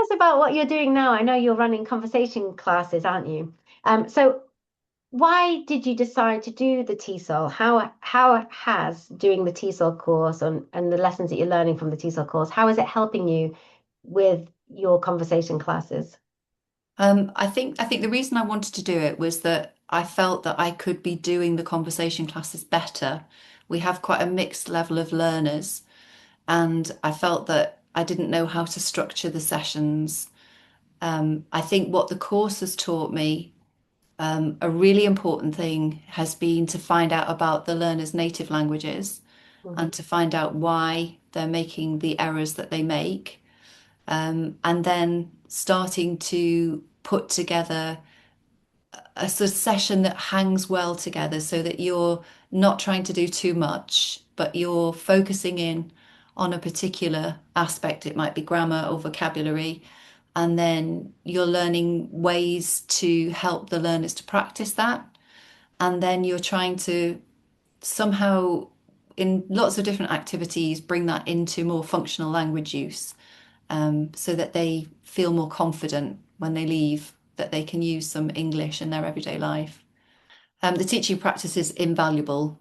us about what you're doing now. I know you're running conversation classes, aren't you? So why did you decide to do the TESOL? How has doing the TESOL course and the lessons that you're learning from the TESOL course, how is it helping you with your conversation classes? I think the reason I wanted to do it was that I felt that I could be doing the conversation classes better. We have quite a mixed level of learners, and I felt that I didn't know how to structure the sessions. I think what the course has taught me, a really important thing has been to find out about the learners' native languages and Mhm. to find out why they're making the errors that they make. And then starting to put together a sort of session that hangs well together so that you're not trying to do too much, but you're focusing in on a particular aspect. It might be grammar or vocabulary, and then you're learning ways to help the learners to practice that. And then you're trying to somehow, in lots of different activities, bring that into more functional language use, so that they feel more confident when they leave, that they can use some English in their everyday life. The teaching practice is invaluable,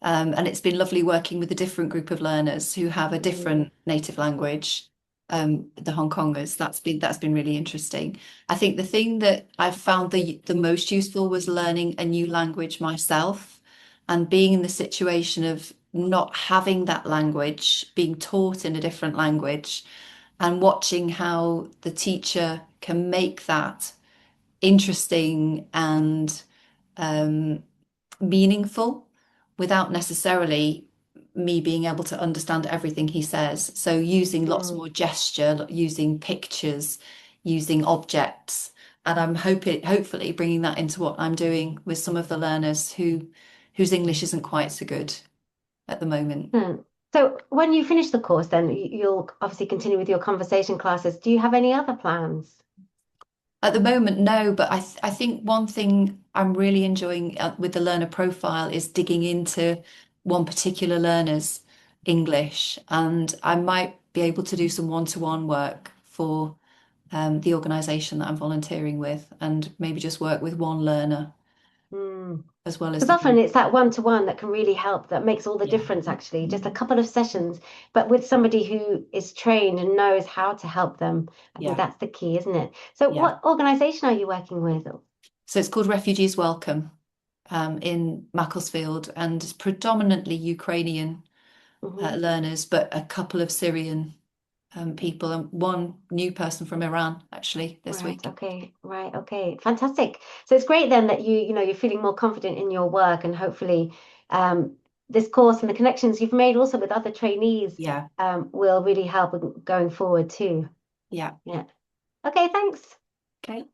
and it's been lovely working with a different group of learners who have a Mm. different native language. The Hong Kongers. That's been really interesting. I think the thing that I've found the most useful was learning a new language myself and being in the situation of not having that language, being taught in a different language, and watching how the teacher can make that interesting and um, meaningful without necessarily me being able to understand everything he says. So using lots Mm. more gesture, using pictures, using objects, and hopefully bringing that into what I'm doing with some of the learners whose English isn't quite so good at the moment. Hmm. So when you finish the course, then you'll obviously continue with your conversation classes. Do you have any other plans? At the moment, no, but I think one thing I'm really enjoying with the learner profile is digging into one particular learner's English, and I might be able to do some one-to-one work for the organisation that I'm volunteering with, and maybe just work with one learner Mm. as well as Because the often group. it's that one-to-one that can really help, that makes all the Yeah, difference, actually. Just a couple of sessions, but with somebody who is trained and knows how to help them. I think yeah, that's the key, isn't it? So yeah. what organization are you working with? So it's called Refugees Welcome in Macclesfield, and it's predominantly Ukrainian Mhm. learners, but a couple of Syrian people and one new person from Iran actually this Right, week. okay, right, okay. Fantastic. So it's great then that you're feeling more confident in your work and hopefully um this course and the connections you've made also with other trainees Yeah, will really help going forward too. yeah. Yeah. Okay, thanks. Okay.